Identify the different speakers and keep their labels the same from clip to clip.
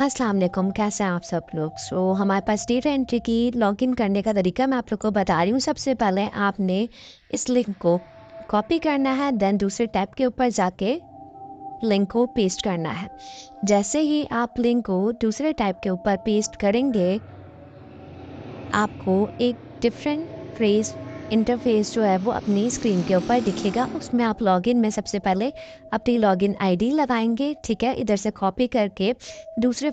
Speaker 1: अस्सलाम वालेकुम, कैसे हैं आप सब लोग। हमारे पास डेटा एंट्री की लॉगिन करने का तरीका मैं आप लोग को बता रही हूँ। सबसे पहले आपने इस लिंक को कॉपी करना है, देन दूसरे टैब के ऊपर जाके लिंक को पेस्ट करना है। जैसे ही आप लिंक को दूसरे टैब के ऊपर पेस्ट करेंगे, आपको एक डिफरेंट फ्रेज इंटरफेस जो है वो अपनी स्क्रीन के ऊपर दिखेगा। उसमें आप लॉगिन में सबसे पहले अपनी लॉगिन आईडी लगाएंगे, ठीक है। इधर से कॉपी करके दूसरे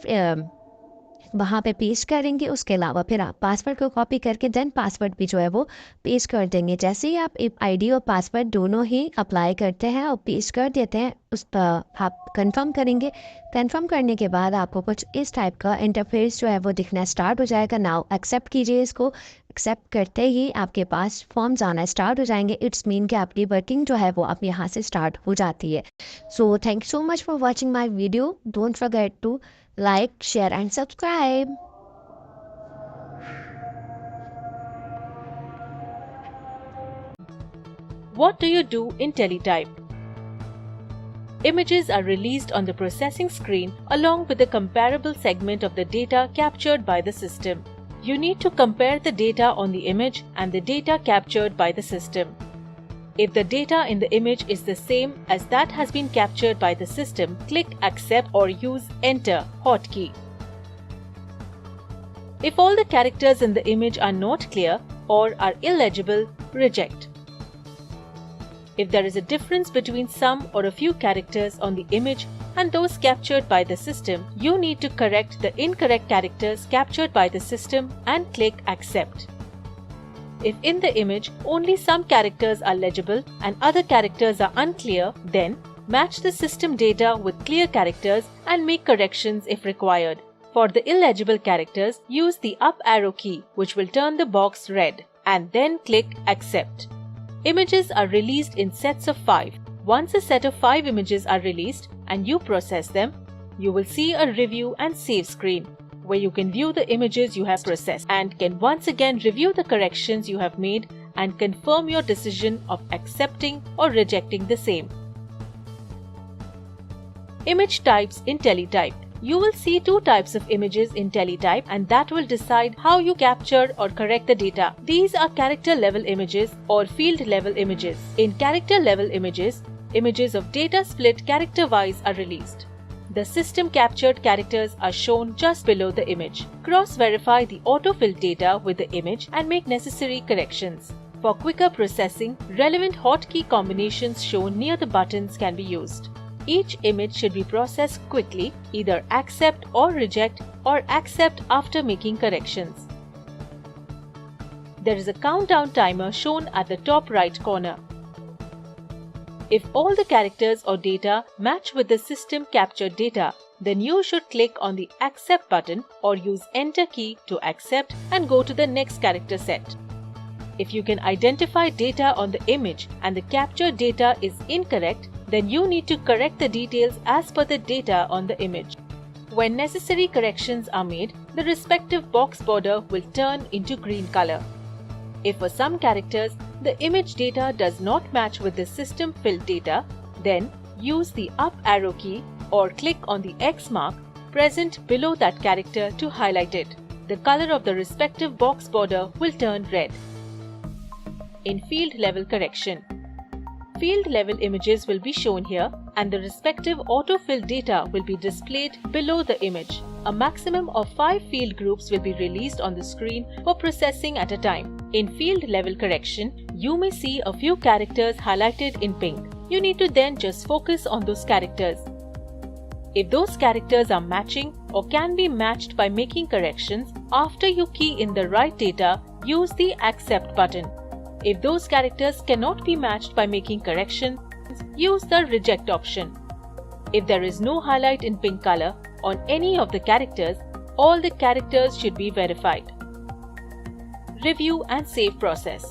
Speaker 1: वहाँ पे पेस्ट करेंगे। उसके अलावा फिर आप पासवर्ड को कॉपी करके देन पासवर्ड भी जो है वो पेस्ट कर देंगे। जैसे ही आप आईडी और पासवर्ड दोनों ही अप्लाई करते हैं और पेस्ट कर देते हैं, उस पर आप कंफर्म करेंगे। कंफर्म करने के बाद आपको कुछ इस टाइप का इंटरफेस जो है वो दिखना स्टार्ट हो जाएगा। नाउ एक्सेप्ट कीजिए इसको। एक्सेप्ट करते ही आपके पास फॉर्म्स आना स्टार्ट हो जाएंगे। इट्स मीन कि आपकी वर्किंग जो है वो आप यहाँ से स्टार्ट हो जाती है। So thank you so much for watching my video. Don't forget to like, share and subscribe.
Speaker 2: What do you do in Teletype? Images are released on the processing screen along with a comparable segment of the data captured by the system. You need to compare the data on the image and the data captured by the system. If the data in the image is the same as that has been captured by the system, click Accept or use Enter hotkey. If all the characters in the image are not clear or are illegible, reject. If there is a difference between some or a few characters on the image and those captured by the system, you need to correct the incorrect characters captured by the system and click Accept. If in the image only some characters are legible and other characters are unclear, then match the system data with clear characters and make corrections if required. For the illegible characters, use the up arrow key, which will turn the box red, and then click Accept. Images are released in sets of 5. Once a set of 5 images are released and you process them, you will see a review and save screen, where you can view the images you have processed and can once again review the corrections you have made and confirm your decision of accepting or rejecting the same. Image types in Teletype. You will see 2 types of images in Teletype, and that will decide how you capture or correct the data. These are character level images or field level images. In character level images, images of data split character wise are released. The system captured characters are shown just below the image. Cross-verify the autofilled data with the image and make necessary corrections. For quicker processing, relevant hotkey combinations shown near the buttons can be used. Each image should be processed quickly, either accept or reject or accept after making corrections. There is a countdown timer shown at the top right corner. If all the characters or data match with the system captured data, then you should click on the Accept button or use Enter key to accept and go to the next character set. If you can identify data on the image and the captured data is incorrect, then you need to correct the details as per the data on the image. When necessary corrections are made, the respective box border will turn into green color. If for some characters, the image data does not match with the system filled data, then use the up arrow key or click on the X mark present below that character to highlight it. The color of the respective box border will turn red. In field level correction, field level images will be shown here and the respective autofill data will be displayed below the image. A maximum of 5 field groups will be released on the screen for processing at a time. In field level correction, you may see a few characters highlighted in pink. You need to then just focus on those characters. If those characters are matching or can be matched by making corrections, after you key in the right data, use the Accept button. If those characters cannot be matched by making corrections, use the Reject option. If there is no highlight in pink color on any of the characters, all the characters should be verified. Review and save process.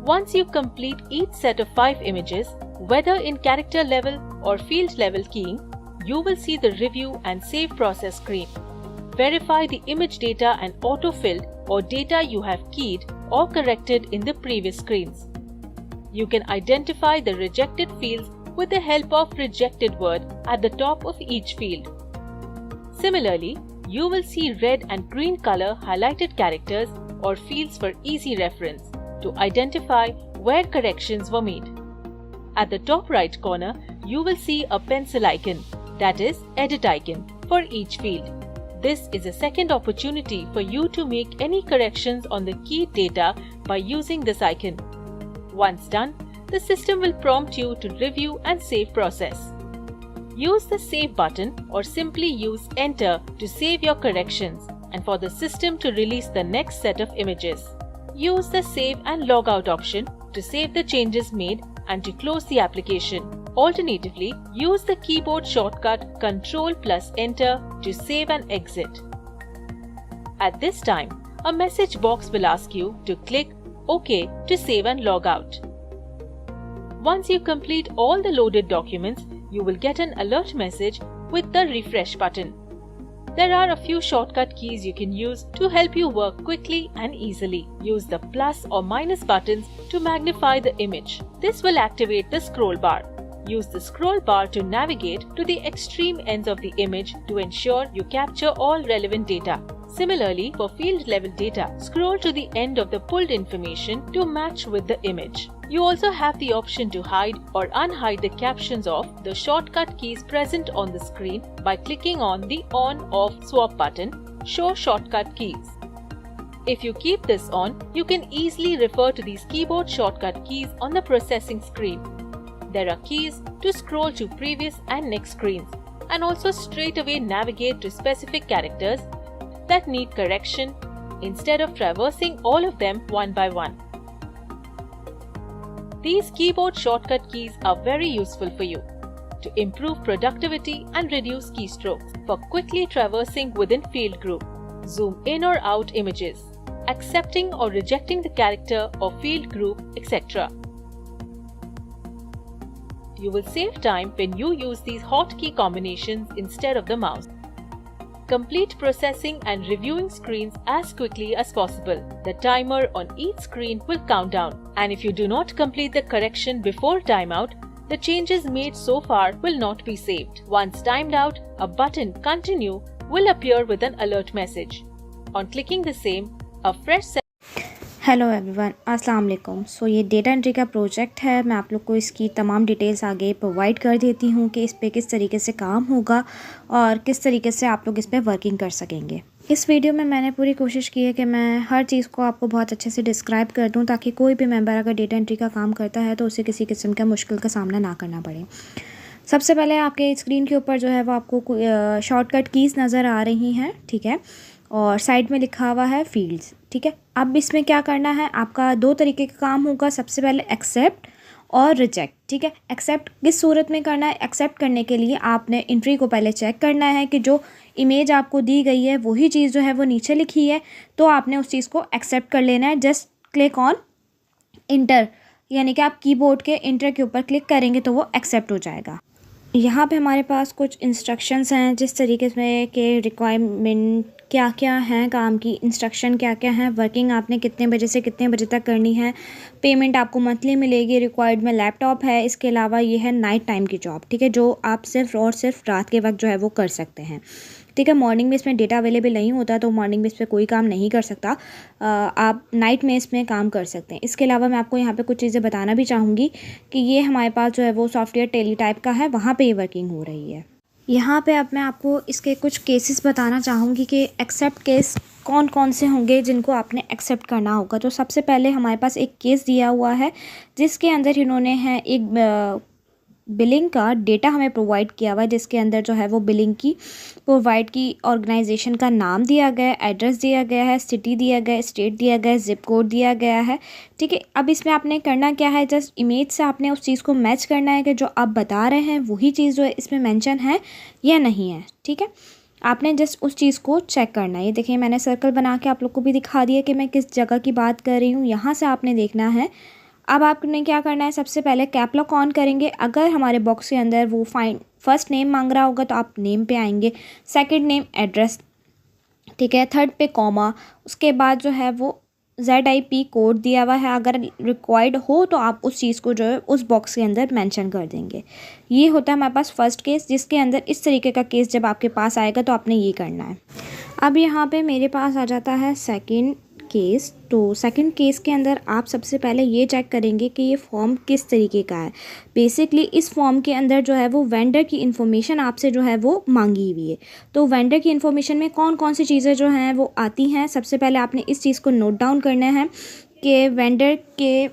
Speaker 2: Once you complete each set of 5 images, whether in character level or field level keying, you will see the review and save process screen. Verify the image data and autofilled or data you have keyed or corrected in the previous screens. You can identify the rejected fields with the help of rejected word at the top of each field. Similarly, you will see red and green color highlighted characters or fields for easy reference to identify where corrections were made. At the top right corner, you will see a pencil icon, that is, edit icon, for each field. This is a second opportunity for you to make any corrections on the key data by using this icon. Once done, the system will prompt you to review and save process. Use the Save button or simply use Enter to save your corrections and for the system to release the next set of images. Use the Save and Logout option to save the changes made and to close the application. Alternatively, use the keyboard shortcut Ctrl+Enter to save and exit. At this time, a message box will ask you to click OK to save and log out. Once you complete all the loaded documents, you will get an alert message with the refresh button. There are a few shortcut keys you can use to help you work quickly and easily. Use the plus or minus buttons to magnify the image. This will activate the scroll bar. Use the scroll bar to navigate to the extreme ends of the image to ensure you capture all relevant data. Similarly, for field level data, scroll to the end of the pulled information to match with the image. You also have the option to hide or unhide the captions of the shortcut keys present on the screen by clicking on the On/Off swap button, Show Shortcut Keys. If you keep this on, you can easily refer to these keyboard shortcut keys on the processing screen. There are keys to scroll to previous and next screens and also straight away navigate to specific characters that need correction instead of traversing all of them one by one. These keyboard shortcut keys are very useful for you to improve productivity and reduce keystrokes for quickly traversing within field group, zoom in or out images, accepting or rejecting the character or field group, etc. You will save time when you use these hotkey combinations instead of the mouse. Complete processing and reviewing screens as quickly as possible. The timer on each screen will count down, and if you do not complete the correction before timeout, the changes made so far will not be saved. Once timed out, a button Continue will appear with an alert message. On clicking the same, a fresh
Speaker 3: hello everyone, अस्सलाम वालेकुम। सो ये data entry का project है। मैं आप लोग को इसकी तमाम डिटेल्स आगे प्रोवाइड कर देती हूँ कि इस पे किस तरीके से काम होगा और किस तरीके से आप लोग इस पे वर्किंग कर सकेंगे। इस वीडियो में मैंने पूरी कोशिश की है कि मैं हर चीज़ को आपको बहुत अच्छे से डिस्क्राइब कर दूँ ताकि कोई भी मेंबर अगर डेटा एंट्री का काम करता है तो उसे किसी किस्म का मुश्किल का सामना ना करना पड़े। सबसे पहले आपके स्क्रीन के ऊपर जो है वो आपको शॉर्टकट कीज़ नज़र आ रही हैं, ठीक है, और साइड में लिखा हुआ है फील्ड्स, ठीक है। अब इसमें क्या करना है, आपका दो तरीके का काम होगा। सबसे पहले एक्सेप्ट और रिजेक्ट, ठीक है। एक्सेप्ट किस सूरत में करना है? एक्सेप्ट करने के लिए आपने एंट्री को पहले चेक करना है कि जो इमेज आपको दी गई है वही चीज़ जो है वो नीचे लिखी है, तो आपने उस चीज़ को एक्सेप्ट कर लेना है। जस्ट क्लिक ऑन इंटर, यानी कि आप कीबोर्ड के इंटर के ऊपर क्लिक करेंगे तो वो एक्सेप्ट हो जाएगा। यहाँ पे हमारे पास कुछ इंस्ट्रक्शंस हैं जिस तरीके से कि रिक्वायरमेंट क्या क्या हैं, काम की इंस्ट्रक्शन क्या क्या हैं, वर्किंग आपने कितने बजे से कितने बजे तक करनी है, पेमेंट आपको मंथली मिलेगी, रिक्वायर्ड में लैपटॉप है। इसके अलावा ये है नाइट टाइम की जॉब, ठीक है, जो आप सिर्फ और सिर्फ रात के वक्त जो है वो कर सकते हैं, ठीक है। मॉर्निंग में इसमें डेटा अवेलेबल नहीं होता तो मॉर्निंग में इस पर कोई काम नहीं कर सकता, आप नाइट में इसमें काम कर सकते हैं। इसके अलावा मैं आपको यहाँ पे कुछ चीज़ें बताना भी चाहूँगी कि ये हमारे पास जो है वो सॉफ्टवेयर टेली टाइप का है, वहाँ पे ये वर्किंग हो रही है। यहाँ पे अब मैं आपको इसके कुछ केसेस बताना चाहूँगी कि एक्सेप्ट केस कौन कौन से होंगे जिनको आपने एक्सेप्ट करना होगा। तो सबसे पहले हमारे पास एक केस दिया हुआ है जिसके अंदर इन्होंने है एक बिलिंग का डेटा हमें प्रोवाइड किया हुआ है, जिसके अंदर जो है वो बिलिंग की प्रोवाइड की ऑर्गेनाइजेशन का नाम दिया गया है, एड्रेस दिया गया है, सिटी दिया गया है, स्टेट दिया गया है, जिप कोड दिया गया है, ठीक है। अब इसमें आपने करना क्या है, जस्ट इमेज से आपने उस चीज़ को मैच करना है कि जो आप बता रहे हैं वही चीज़ जो है इसमें मेंशन है या नहीं है, ठीक है। आपने जस्ट उस चीज़ को चेक करना है। ये देखिए मैंने सर्कल बना के आप लोग को भी दिखा दिया कि मैं किस जगह की बात कर रही हूँ। यहाँ से आपने देखना है। अब आपने क्या करना है, सबसे पहले कैप लॉक ऑन करेंगे। अगर हमारे बॉक्स के अंदर वो फर्स्ट नेम मांग रहा होगा तो आप नेम पे आएंगे, सेकंड नेम एड्रेस, ठीक है, थर्ड पे कॉमा, उसके बाद जो है वो ZIP कोड दिया हुआ है, अगर रिक्वायर्ड हो तो आप उस चीज़ को जो है उस बॉक्स के अंदर मेंशन कर देंगे। ये होता है हमारे पास फर्स्ट केस, जिसके अंदर इस तरीके का केस जब आपके पास आएगा तो आपने ये करना है। अब यहाँ पे मेरे पास आ जाता है सेकंड केस। तो सेकंड केस के अंदर आप सबसे पहले ये चेक करेंगे कि ये फॉर्म किस तरीके का है। बेसिकली इस फॉर्म के अंदर जो है वो वेंडर की इन्फॉर्मेशन आपसे जो है वो मांगी हुई है। तो वेंडर की इन्फॉर्मेशन में कौन कौन सी चीज़ें जो हैं वो आती हैं, सबसे पहले आपने इस चीज़ को नोट डाउन करना है कि वेंडर के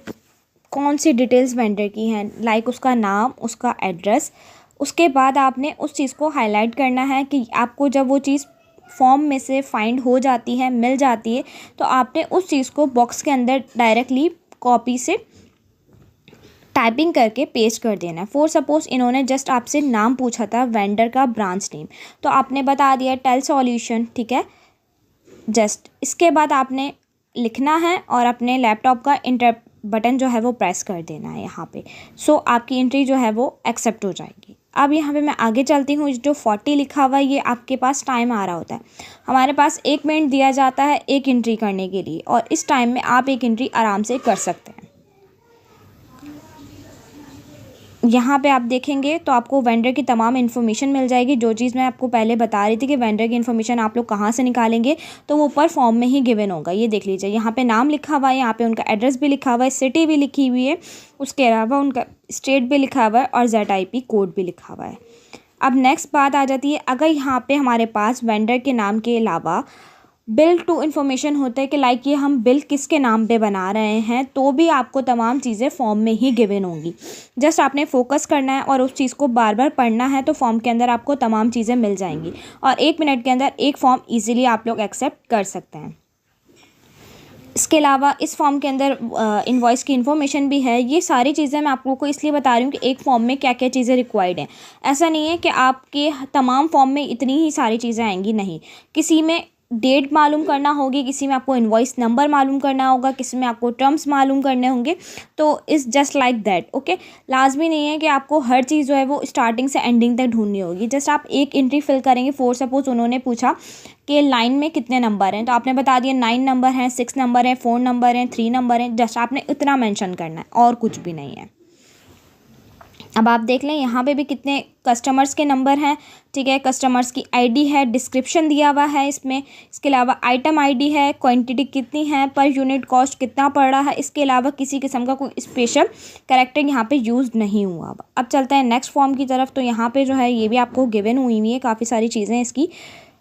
Speaker 3: कौन सी डिटेल्स वेंडर की हैं, लाइक उसका नाम, उसका एड्रेस। उसके बाद आपने उस चीज़ को हाईलाइट करना है कि आपको जब वो चीज़ फॉर्म में से फाइंड हो जाती है, मिल जाती है, तो आपने उस चीज़ को बॉक्स के अंदर डायरेक्टली कॉपी से टाइपिंग करके पेस्ट कर देना है। फॉर सपोज इन्होंने जस्ट आपसे नाम पूछा था, वेंडर का ब्रांच नेम, तो आपने बता दिया टेल सॉल्यूशन, ठीक है। जस्ट इसके बाद आपने लिखना है और अपने लैपटॉप का इंटर बटन जो है वो प्रेस कर देना है यहाँ पे। सो आपकी एंट्री जो है वो एक्सेप्ट हो जाएगी। अब यहाँ पे मैं आगे चलती हूँ। जो 40 लिखा हुआ है ये आपके पास टाइम आ रहा होता है। हमारे पास 1 मिनट दिया जाता है एक एंट्री करने के लिए, और इस टाइम में आप एक एंट्री आराम से कर सकते हैं। यहाँ पे आप देखेंगे तो आपको वेंडर की तमाम इन्फॉर्मेशन मिल जाएगी। जो चीज़ मैं आपको पहले बता रही थी कि वेंडर की इन्फॉर्मेशन आप लोग कहाँ से निकालेंगे, तो वो ऊपर फॉर्म में ही गिवन होगा। ये देख लीजिए, यहाँ पे नाम लिखा हुआ है, यहाँ पे उनका एड्रेस भी लिखा हुआ है, सिटी भी लिखी हुई है, उसके अलावा उनका स्टेट भी लिखा हुआ है और ZIP कोड भी लिखा हुआ है। अब नेक्स्ट बात आ जाती है, अगर यहाँ पर हमारे पास वेंडर के नाम के अलावा बिल टू इन्फॉर्मेशन होता है कि लाइक ये हम बिल किसके नाम पे बना रहे हैं, तो भी आपको तमाम चीज़ें फॉर्म में ही गिवन होंगी। जस्ट आपने फोकस करना है और उस चीज़ को बार बार पढ़ना है, तो फॉर्म के अंदर आपको तमाम चीज़ें मिल जाएंगी और 1 मिनट के अंदर एक फॉर्म ईजिली आप लोग एक्सेप्ट कर सकते हैं। इसके अलावा इस फॉर्म के अंदर इनवॉइस की इन्फॉर्मेशन भी है। ये सारी चीज़ें मैं आप लोगों को इसलिए बता रही हूँ कि एक फॉर्म में क्या क्या चीज़ें रिक्वायर्ड हैं। ऐसा नहीं है कि आपके तमाम फॉर्म में इतनी ही सारी चीज़ें आएंगी, नहीं। किसी में डेट मालूम करना होगी, किसी में आपको इनवॉइस नंबर मालूम करना होगा, किसी में आपको टर्म्स मालूम करने होंगे। तो it's just like that, okay. लाजमी नहीं है कि आपको हर चीज़ जो है वो स्टार्टिंग से एंडिंग तक ढूंढनी होगी। जस्ट आप एक एंट्री फिल करेंगे। फॉर सपोज उन्होंने पूछा कि लाइन में कितने नंबर हैं, तो आपने बता दिया 9 नंबर हैं, 6 नंबर हैं, 4 नंबर हैं, 3 नंबर हैं। जस्ट आपने इतना मेंशन करना है और कुछ भी नहीं है। अब आप देख लें यहाँ पे भी कितने कस्टमर्स के नंबर हैं, ठीक है। कस्टमर्स की आईडी है, डिस्क्रिप्शन दिया हुआ है इसमें। इसके अलावा आइटम आईडी है, क्वांटिटी कितनी है, पर यूनिट कॉस्ट कितना पड़ रहा है। इसके अलावा किसी किस्म का कोई स्पेशल कैरेक्टर यहाँ पे यूज़ नहीं हुआ। अब चलते हैं नेक्स्ट फॉर्म की तरफ। तो यहाँ पे जो है ये भी आपको गिवन हुई है काफ़ी सारी चीज़ें इसकी,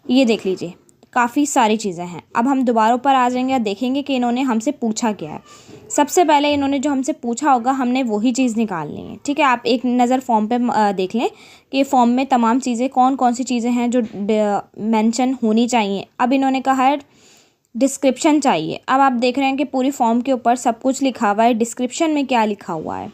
Speaker 3: ये देख लीजिए, काफ़ी सारी चीज़ें हैं। अब हम दोबारा ऊपर आ जाएंगे और देखेंगे कि इन्होंने हमसे पूछा क्या है। सबसे पहले इन्होंने जो हमसे पूछा होगा हमने वही चीज़ निकालनी है, ठीक है। आप एक नज़र फॉर्म पे देख लें कि फॉर्म में तमाम चीज़ें कौन कौन सी चीज़ें हैं जो मेंशन होनी चाहिए। अब इन्होंने कहा है डिस्क्रिप्शन चाहिए। अब आप देख रहे हैं कि पूरी फॉर्म के ऊपर सब कुछ लिखा हुआ है। डिस्क्रिप्शन में क्या लिखा हुआ है,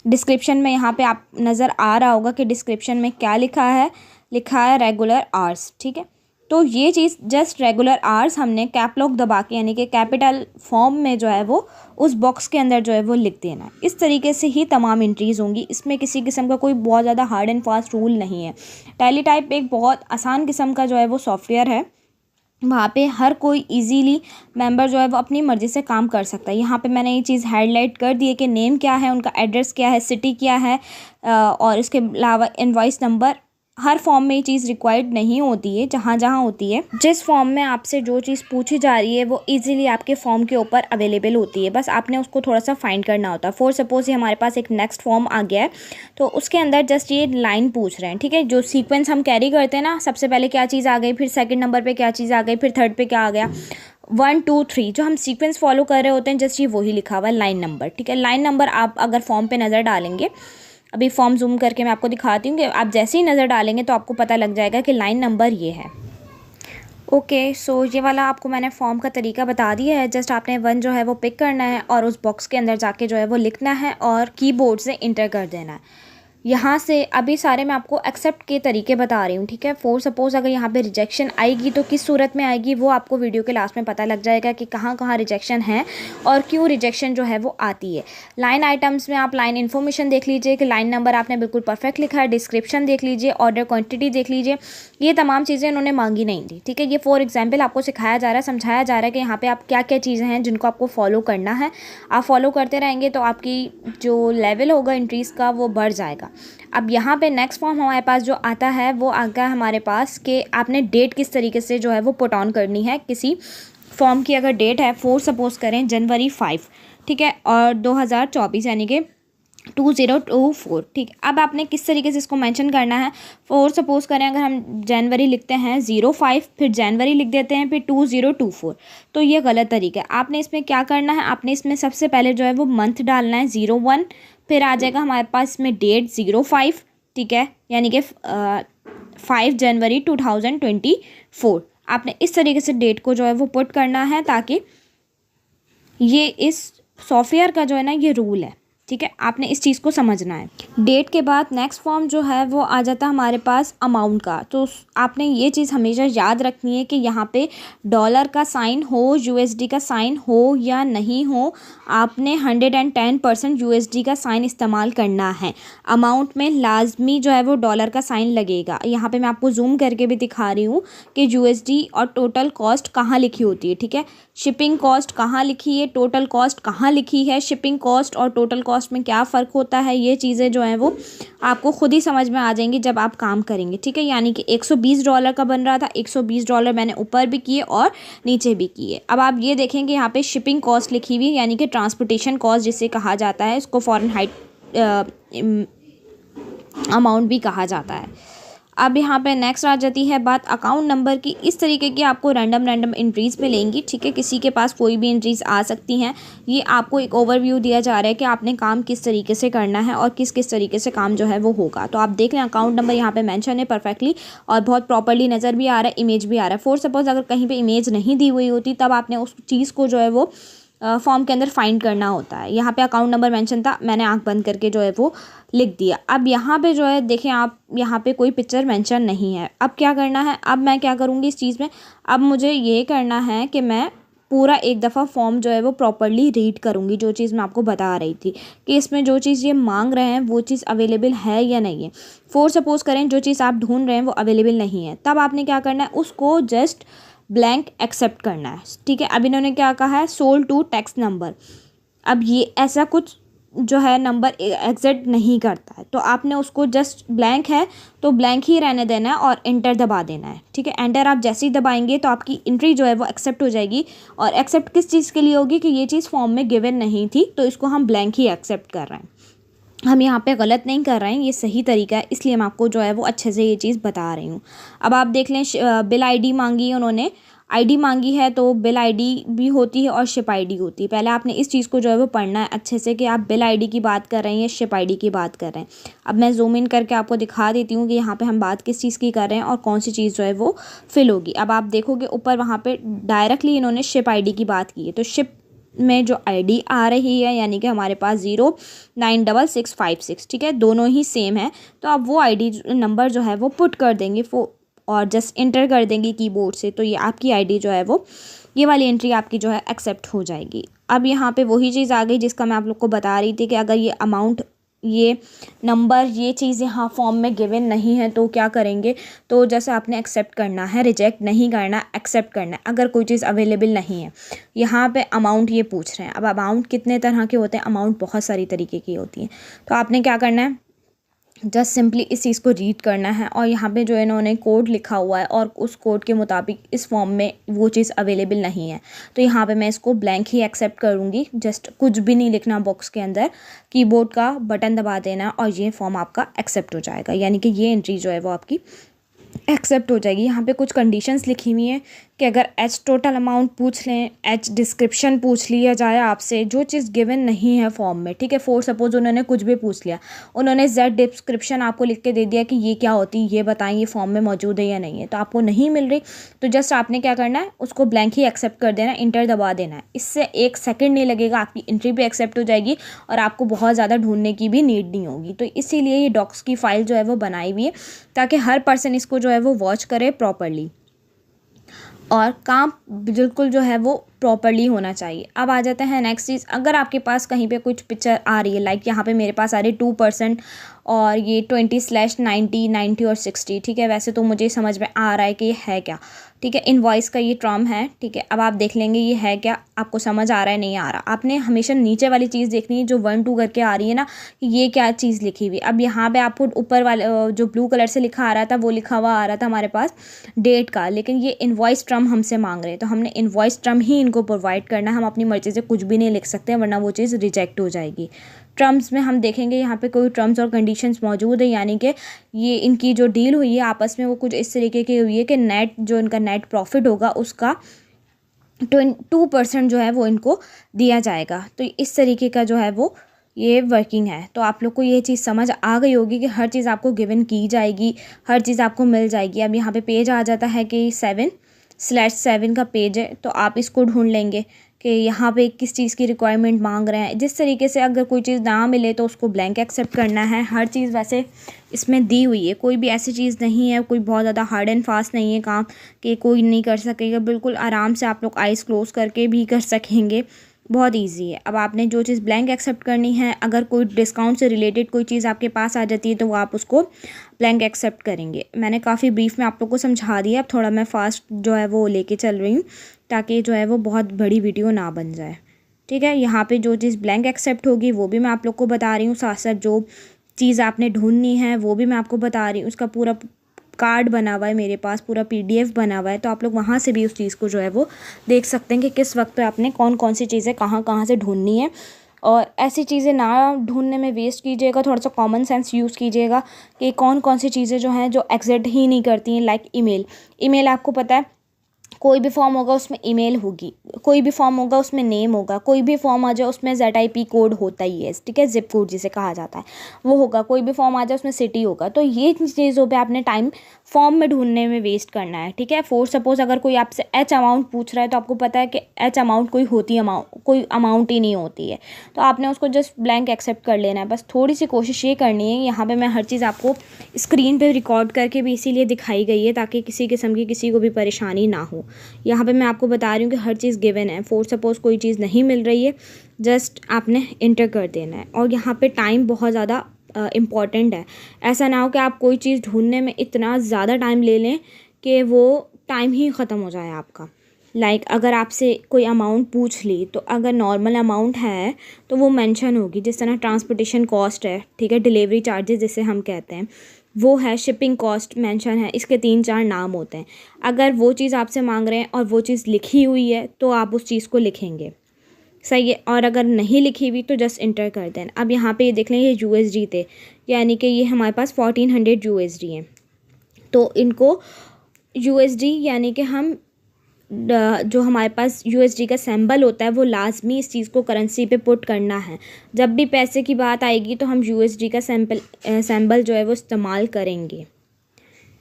Speaker 3: डिस्क्रिप्शन में यहाँ पे आप नज़र आ रहा होगा कि डिस्क्रिप्शन में क्या लिखा है रेगुलर आवर्स, ठीक है। तो ये चीज़ जस्ट रेगुलर आवर्स हमने कैप लॉक दबा के यानी कि कैपिटल फॉर्म में जो है वो उस बॉक्स के अंदर जो है वो लिख देना है। इस तरीके से ही तमाम एंट्रीज़ होंगी। इसमें किसी किस्म का कोई बहुत ज़्यादा हार्ड एंड फास्ट रूल नहीं है। टैली टाइप एक बहुत आसान किस्म का जो है वो सॉफ्टवेयर है। वहाँ पे हर कोई इजीली मेंबर जो है वो अपनी मर्ज़ी से काम कर सकता है। यहाँ पे मैंने ये चीज़ हाईलाइट कर दी है कि नेम क्या है, उनका एड्रेस क्या है, सिटी क्या है, और इसके अलावा इनवॉइस नंबर। हर फॉर्म में ये चीज़ रिक्वायर्ड नहीं होती है, जहाँ जहाँ होती है। जिस फॉर्म में आपसे जो चीज़ पूछी जा रही है वो इजीली आपके फॉर्म के ऊपर अवेलेबल होती है, बस आपने उसको थोड़ा सा फाइंड करना होता है। फॉर सपोज ये हमारे पास एक नेक्स्ट फॉर्म आ गया है, तो उसके अंदर जस्ट ये लाइन पूछ रहे हैं, ठीक है। जो सीक्वेंस हम कैरी करते हैं ना, सबसे पहले क्या चीज़ आ गई, फिर सेकेंड नंबर पर क्या चीज़ आ गई, फिर थर्ड पे क्या आ गया, 1 2 3 जो हम सीक्वेंस फॉलो कर रहे होते हैं, जस्ट ये वही लिखा हुआ है लाइन नंबर, ठीक है। लाइन नंबर आप अगर फॉर्म पे नज़र डालेंगे, अभी फॉर्म जूम करके मैं आपको दिखाती हूँ कि आप जैसे ही नज़र डालेंगे तो आपको पता लग जाएगा कि लाइन नंबर ये है। ओके, सो ये वाला आपको मैंने फॉर्म का तरीका बता दिया है। जस्ट आपने 1 जो है वो पिक करना है और उस बॉक्स के अंदर जाके जो है वो लिखना है और कीबोर्ड से इंटर कर देना है। यहाँ से अभी सारे मैं आपको एक्सेप्ट के तरीके बता रही हूँ, ठीक है। फॉर सपोज अगर यहाँ पे रिजेक्शन आएगी तो किस सूरत में आएगी वो आपको वीडियो के लास्ट में पता लग जाएगा कि कहाँ कहाँ रिजेक्शन है और क्यों रिजेक्शन जो है वो आती है। लाइन आइटम्स में आप लाइन इन्फॉर्मेशन देख लीजिए कि लाइन नंबर आपने बिल्कुल परफेक्ट लिखा है, डिस्क्रिप्शन देख लीजिए, ऑर्डर क्वान्टिटी देख लीजिए, ये तमाम चीज़ें इन्होंने मांगी नहीं थी, ठीक है। ये फॉर एग्जाम्पल आपको सिखाया जा रहा है, समझाया जा रहा है कि यहाँ पे आप क्या क्या चीज़ें हैं जिनको आपको फॉलो करना है। आप फॉलो करते रहेंगे तो आपकी जो लेवल होगा इंट्रीज़ का वो बढ़ जाएगा। अब यहाँ पे नेक्स्ट फॉर्म हमारे पास जो आता है वो आता है हमारे पास कि आपने डेट किस तरीके से जो है वो पुट ऑन करनी है। किसी फॉर्म की अगर डेट है फॉर सपोज करें जनवरी 5, ठीक है, और 2024 यानी कि 2024, ठीक। अब आपने किस तरीके से इसको मेंशन करना है। फॉर सपोज करें अगर हम जनवरी लिखते हैं 05, फिर जनवरी लिख देते हैं, फिर 2024, तो ये गलत तरीका है। आपने इसमें क्या करना है, आपने इसमें सबसे पहले जो है वो मंथ डालना है 01, फिर आ जाएगा हमारे पास इसमें डेट 05, ठीक है, यानी कि 5 जनवरी 2024। आपने इस तरीके से डेट को जो है वो पुट करना है ताकि ये इस सॉफ्टवेयर का जो है ना ये रूल है, ठीक है। आपने इस चीज़ को समझना है। डेट के बाद नेक्स्ट फॉर्म जो है वो आ जाता है हमारे पास अमाउंट का। तो आपने ये चीज़ हमेशा याद रखनी है कि यहाँ पे डॉलर का साइन हो, यूएसडी का साइन हो या नहीं हो, आपने 110% यूएसडी का साइन इस्तेमाल करना है। अमाउंट में लाजमी जो है वो डॉलर का साइन लगेगा। यहाँ पे मैं आपको जूम करके भी दिखा रही हूँ कि यूएसडी और टोटल कॉस्ट कहाँ लिखी होती है, ठीक है। शिपिंग कॉस्ट कहाँ लिखी है, टोटल कॉस्ट कहाँ लिखी है, शिपिंग कॉस्ट और टोटल कॉस्ट में क्या फ़र्क होता है, ये चीज़ें जो हैं वो आपको खुद ही समझ में आ जाएंगी जब आप काम करेंगे, ठीक है। यानी कि $120 का बन रहा था, $120 मैंने ऊपर भी किए और नीचे भी किए। अब आप ये देखेंगे यहाँ पे शिपिंग कॉस्ट लिखी हुई, यानी कि ट्रांसपोर्टेशन कॉस्ट जिसे कहा जाता है, इसको फॉरेन हाइट अमाउंट भी कहा जाता है। अब यहाँ पे नेक्स्ट आ जाती है बात अकाउंट नंबर की। इस तरीके की आपको रैंडम एंट्रीज़ मिलेंगी, ठीक है। किसी के पास कोई भी एंट्रीज़ आ सकती हैं। ये आपको एक ओवरव्यू दिया जा रहा है कि आपने काम किस तरीके से करना है और किस किस तरीके से काम जो है वो होगा। तो आप देख लें अकाउंट नंबर यहाँ पे मेंशन है परफेक्टली और बहुत प्रॉपर्ली नज़र भी आ रहा है, इमेज भी आ रहा है। फॉर सपोज अगर कहीं पर इमेज नहीं दी हुई होती तब आपने उस चीज़ को जो है वो फॉर्म के अंदर फाइंड करना होता है। यहाँ पे अकाउंट नंबर मेंशन था, मैंने आंख बंद करके जो है वो लिख दिया। अब यहाँ पे जो है देखें आप, यहाँ पे कोई पिक्चर मेंशन नहीं है। अब क्या करना है, अब मैं क्या करूँगी इस चीज़ में, अब मुझे ये करना है कि मैं पूरा एक दफ़ा फॉर्म जो है वो प्रॉपर्ली रीड करूँगी। जो चीज़ मैं आपको बता रही थी कि इसमें जो चीज़ ये मांग रहे हैं वो चीज़ अवेलेबल है या नहीं है। फॉर सपोज करें जो चीज़ आप ढूंढ रहे हैं वो अवेलेबल नहीं है, तब आपने क्या करना है, उसको जस्ट ब्लैंक एक्सेप्ट करना है, ठीक है। अब इन्होंने क्या कहा है, सोल्ड टू टैक्स नंबर। अब ये ऐसा कुछ जो है नंबर एग्जिट नहीं करता है, तो आपने उसको जस्ट ब्लैंक है तो ब्लैंक ही रहने देना है और एंटर दबा देना है, ठीक है। एंटर आप जैसे ही दबाएंगे तो आपकी एंट्री जो है वो एक्सेप्ट हो जाएगी। और एक्सेप्ट किस चीज़ के लिए होगी कि ये चीज़ फॉर्म में गिवन नहीं थी, तो इसको हम ब्लैंक ही एक्सेप्ट कर रहे हैं। हम यहाँ पे गलत नहीं कर रहे हैं, ये सही तरीका है, इसलिए मैं आपको जो है वो अच्छे से ये चीज़ बता रही हूँ। अब आप देख लें, बिल आईडी मांगी उन्होंने, आईडी मांगी है, तो बिल आईडी भी होती है और शिप आईडी होती है। पहले आपने इस चीज़ को जो है वो पढ़ना है अच्छे से कि आप बिल आईडी की बात कर रहे हैं या शिप आईडी की बात कर रहे हैं। अब मैं जूम इन करके आपको दिखा देती हूँ कि यहाँ पे हम बात किस चीज़ की कर रहे हैं और कौन सी चीज़ जो है वो फिल होगी। अब आप देखोगे ऊपर वहाँ पर डायरेक्टली इन्होंने शिप आई की बात की है, तो शिप में जो आईडी आ रही है यानी कि हमारे पास 096656, ठीक है, दोनों ही सेम है। तो आप वो आईडी नंबर जो है वो पुट कर देंगे और जस्ट इंटर कर देंगे कीबोर्ड से, तो ये आपकी आईडी जो है वो, ये वाली एंट्री आपकी जो है एक्सेप्ट हो जाएगी। अब यहाँ पे वही चीज़ आ गई जिसका मैं आप लोग को बता रही थी कि अगर ये अमाउंट, ये नंबर, ये चीज़ यहाँ फॉर्म में गिवन नहीं है तो क्या करेंगे। तो जैसे आपने एक्सेप्ट करना है, रिजेक्ट नहीं करना, एक्सेप्ट करना है। अगर कोई चीज़ अवेलेबल नहीं है, यहाँ पे अमाउंट ये पूछ रहे हैं। अब अमाउंट कितने तरह के होते हैं, अमाउंट बहुत सारी तरीके की होती है। तो आपने क्या करना है, जस्ट सिंपली इस चीज़ को रीड करना है और यहाँ पे जो इन्होंने कोड लिखा हुआ है और उस कोड के मुताबिक इस फॉर्म में वो चीज़ अवेलेबल नहीं है, तो यहाँ पे मैं इसको ब्लैंक ही एक्सेप्ट करूँगी। जस्ट कुछ भी नहीं लिखना बॉक्स के अंदर, कीबोर्ड का बटन दबा देना और ये फॉर्म आपका एक्सेप्ट हो जाएगा, यानी कि ये एंट्री जो है वो आपकी एक्सेप्ट हो जाएगी। यहाँ पे कुछ कंडीशंस लिखी हुई हैं कि अगर एच टोटल अमाउंट पूछ लें, एच डिस्क्रिप्शन पूछ लिया जाए आपसे, जो चीज़ गिवन नहीं है फॉर्म में, ठीक है, फॉर सपोज उन्होंने कुछ भी पूछ लिया, उन्होंने जेड डिस्क्रिप्शन आपको लिख के दे दिया कि ये क्या होती है, ये बताएं, ये फॉर्म में मौजूद है या नहीं है, तो आपको नहीं मिल रही, तो जस्ट आपने क्या करना है, उसको ब्लैंक ही एक्सेप्ट कर देना, इंटर दबा देना है। इससे 1 सेकेंड नहीं लगेगा, आपकी एंट्री भी एक्सेप्ट हो जाएगी और आपको बहुत ज़्यादा ढूंढने की भी नीड नहीं होगी। तो इसीलिए ये डॉक्स की फाइल जो है वो बनाई हुई है, ताकि हर पर्सन इसको जो है वो वॉच करे प्रॉपरली, और काम बिल्कुल जो है वो प्रॉपरली होना चाहिए। अब आ जाते हैं नेक्स्ट चीज़, अगर आपके पास कहीं पे कुछ पिक्चर आ रही है, लाइक यहाँ पे मेरे पास आ रही है 2% और ये 20/90, 90 और 60, ठीक है, वैसे तो मुझे समझ में आ रहा है कि ये है क्या, ठीक है, इनवॉइस का ये टर्म है, ठीक है। अब आप देख लेंगे ये है क्या, आपको समझ आ रहा है नहीं आ रहा, आपने हमेशा नीचे वाली चीज़ देखनी है जो 1 2 करके आ रही है ना, कि ये क्या चीज़ लिखी हुई। अब यहाँ पे आपको ऊपर वाले जो ब्लू कलर से लिखा आ रहा था, वो लिखा हुआ आ रहा था हमारे पास डेट का, लेकिन ये इनवॉइस टर्म हमसे मांग रहे हैं, तो हमने इनवॉइस टर्म ही इनको प्रोवाइड करना है। हम अपनी मर्ज़ी से कुछ भी नहीं लिख सकते, वरना वो चीज़ रिजेक्ट हो जाएगी। टर्म्स में हम देखेंगे यहाँ पे कोई टर्म्स और कंडीशंस मौजूद है, यानी कि ये इनकी जो डील हुई है आपस में वो कुछ इस तरीके की हुई है कि नेट जो इनका नेट प्रॉफिट होगा उसका 2% जो है वो इनको दिया जाएगा। तो इस तरीके का जो है वो ये वर्किंग है। तो आप लोग को ये चीज़ समझ आ गई होगी कि हर चीज़ आपको गिवन की जाएगी, हर चीज़ आपको मिल जाएगी। अब यहाँ पे पेज आ जाता है कि 7/7 का पेज है, तो आप इसको ढूंढ लेंगे कि यहाँ पे किस चीज़ की रिक्वायरमेंट मांग रहे हैं। जिस तरीके से अगर कोई चीज़ ना मिले तो उसको ब्लैंक एक्सेप्ट करना है। हर चीज़ वैसे इसमें दी हुई है, कोई भी ऐसी चीज़ नहीं है, कोई बहुत ज़्यादा हार्ड एंड फास्ट नहीं है काम कि कोई नहीं कर सकेगा। बिल्कुल आराम से आप लोग आइज़ क्लोज करके भी कर सकेंगे, बहुत इजी है। अब आपने जो चीज़ ब्लैंक एक्सेप्ट करनी है, अगर कोई डिस्काउंट से रिलेटेड कोई चीज़ आपके पास आ जाती है तो वो आप उसको ब्लैंक एक्सेप्ट करेंगे। मैंने काफ़ी ब्रीफ में आप लोग को समझा दिया, अब थोड़ा मैं फास्ट जो है वो लेके चल रही हूँ ताकि जो है वो बहुत बड़ी वीडियो ना बन जाए, ठीक है। यहाँ पे जो चीज़ ब्लैंक एक्सेप्ट होगी वो भी मैं आप लोग को बता रही हूँ, साथ साथ जो चीज़ आपने ढूंढनी है वो भी मैं आपको बता रही हूँ। उसका पूरा कार्ड बना हुआ है मेरे पास, पूरा PDF बना हुआ है, तो आप लोग वहाँ से भी उस चीज़ को जो है वो देख सकते हैं कि किस वक्त पे आपने कौन कौन सी चीज़ें कहाँ कहाँ से ढूंढनी है। और ऐसी चीज़ें ना ढूंढने में वेस्ट कीजिएगा, थोड़ा सा कॉमन सेंस यूज़ कीजिएगा कि कौन कौन सी चीज़ें जो हैं जो एग्जिस्ट ही नहीं करती हैं। लाइक ईमेल आपको पता है, कोई भी फॉर्म होगा उसमें ईमेल होगी, कोई भी फॉर्म होगा उसमें नेम होगा, कोई भी फॉर्म आ जाए उसमें ZIP कोड होता ही है, ठीक है, जिप कोड जिसे कहा जाता है वो होगा, कोई भी फॉर्म आ जाए उसमें सिटी होगा। तो ये चीज़ों पे आपने टाइम फॉर्म में ढूंढने में वेस्ट करना है, ठीक है। फॉर सपोज अगर कोई आपसे एच अमाउंट पूछ रहा है तो आपको पता है कि एच अमाउंट कोई अमाउंट ही नहीं होती है, तो आपने उसको जस्ट ब्लैंक एक्सेप्ट कर लेना है। बस थोड़ी सी कोशिश ये करनी है। यहाँ पे मैं हर चीज़ आपको स्क्रीन पे रिकॉर्ड करके भी इसीलिए दिखाई गई है ताकि किसी किस्म की किसी को भी परेशानी ना हो। यहाँ पे मैं आपको बता रही हूँ कि हर चीज़ गिवन है। फॉर सपोज कोई चीज़ नहीं मिल रही है, जस्ट आपने इंटर कर देना है। और यहाँ पे टाइम बहुत ज़्यादा इम्पॉर्टेंट है। ऐसा ना हो कि आप कोई चीज़ ढूंढने में इतना ज़्यादा टाइम ले लें कि वो टाइम ही ख़त्म हो जाए आपका। लाइक अगर आपसे कोई अमाउंट पूछ ली तो अगर नॉर्मल अमाउंट है तो वो मेंशन होगी, जिस तरह ट्रांसपोर्टेशन कॉस्ट है, ठीक है, डिलीवरी चार्जेस जिसे हम कहते हैं वो है, शिपिंग कॉस्ट मेंशन है, इसके 3-4 नाम होते हैं। अगर वो चीज़ आपसे मांग रहे हैं और वो चीज़ लिखी हुई है तो आप उस चीज़ को लिखेंगे, सही है। और अगर नहीं लिखी हुई तो जस्ट इंटर कर दें। अब यहाँ पे ये देख लें, ये USD थे, यानी कि ये हमारे पास 1400 USD हैं। तो इनको USD यानी कि हम जो हमारे पास USD का सिंबल होता है वो लाजमी इस चीज़ को करेंसी पे पुट करना है। जब भी पैसे की बात आएगी तो हम USD का सिंबल जो है वो इस्तेमाल करेंगे।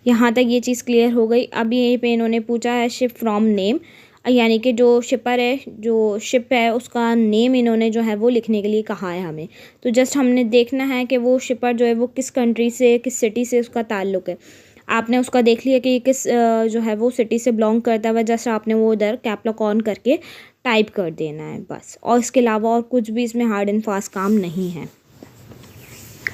Speaker 3: यहाँ तक ये चीज़ क्लियर हो गई। अब यहीं पे इन्होंने पूछा है शिप फ्रॉम नेम, यानी कि जो शिपर है, जो शिप है उसका नेम इन्होंने जो है वो लिखने के लिए कहा है हमें। तो जस्ट हमने देखना है कि वो शिपर जो है वो किस कंट्री से, किस सिटी से उसका ताल्लुक़ है। आपने उसका देख लिया कि किस जो है वो सिटी से बिलोंग करता है, जस्ट आपने वो उधर कैप लॉक ऑन करके टाइप कर देना है बस। और इसके अलावा और कुछ भी इसमें हार्ड एंड फास्ट काम नहीं है।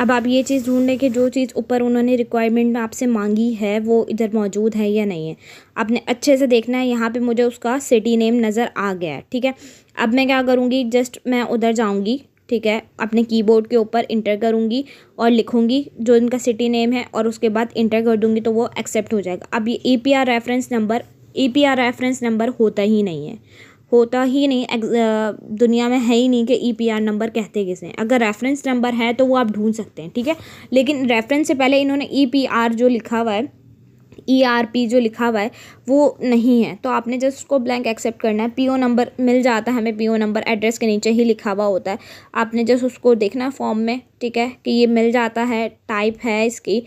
Speaker 3: अब आप ये चीज़ ढूंढ लें कि जो चीज़ ऊपर उन्होंने रिक्वायरमेंट में आपसे मांगी है वो इधर मौजूद है या नहीं है। आपने अच्छे से देखना है। यहाँ पे मुझे उसका सिटी नेम नज़र आ गया है, ठीक है। अब मैं क्या करूँगी, जस्ट मैं उधर जाऊँगी, ठीक है, अपने कीबोर्ड के ऊपर इंटर करूँगी और लिखूँगी जो इनका सिटी नेम है और उसके बाद इंटर कर दूँगी तो वो एक्सेप्ट हो जाएगा। अब ये EPR रेफरेंस नंबर होता ही नहीं, दुनिया में है ही नहीं कि EPR नंबर कहते किसे हैं। अगर रेफरेंस नंबर है तो वो आप ढूंढ सकते हैं, ठीक है, लेकिन रेफरेंस से पहले इन्होंने EPR जो लिखा हुआ है ERP जो लिखा हुआ है वो नहीं है, तो आपने जस्ट उसको ब्लैंक एक्सेप्ट करना है। PO नंबर मिल जाता है हमें, PO नंबर एड्रेस के नीचे ही लिखा हुआ होता है, आपने जस्ट उसको देखना है फॉर्म में, ठीक है, कि ये मिल जाता है, टाइप है इसकी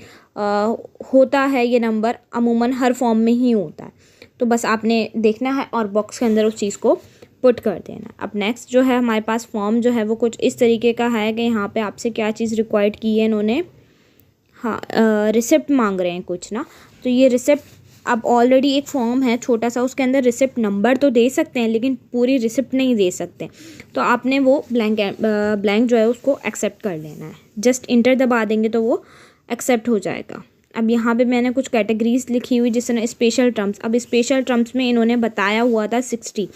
Speaker 3: होता है, ये नंबर अमूमन हर फॉर्म में ही होता है, तो बस आपने देखना है और बॉक्स के अंदर उस चीज़ को पुट कर देना। अब नेक्स्ट जो है हमारे पास फॉर्म जो है वो कुछ इस तरीके का है कि यहाँ पे आपसे क्या चीज़ रिक्वायर्ड की है इन्होंने, हाँ रिसिप्ट मांग रहे हैं कुछ ना, तो ये रिसिप्ट अब ऑलरेडी एक फॉर्म है छोटा सा, उसके अंदर रिसिप्ट नंबर तो दे सकते हैं लेकिन पूरी रिसिप्ट नहीं दे सकते, तो आपने वो ब्लैंक जो है उसको एक्सेप्ट कर लेना है, जस्ट इंटर दबा देंगे तो वो एक्सेप्ट हो जाएगा। अब यहाँ पे मैंने कुछ कैटेगरीज लिखी हुई, जिस तरह स्पेशल टर्म्स, अब स्पेशल टर्म्स में इन्होंने बताया हुआ था 60,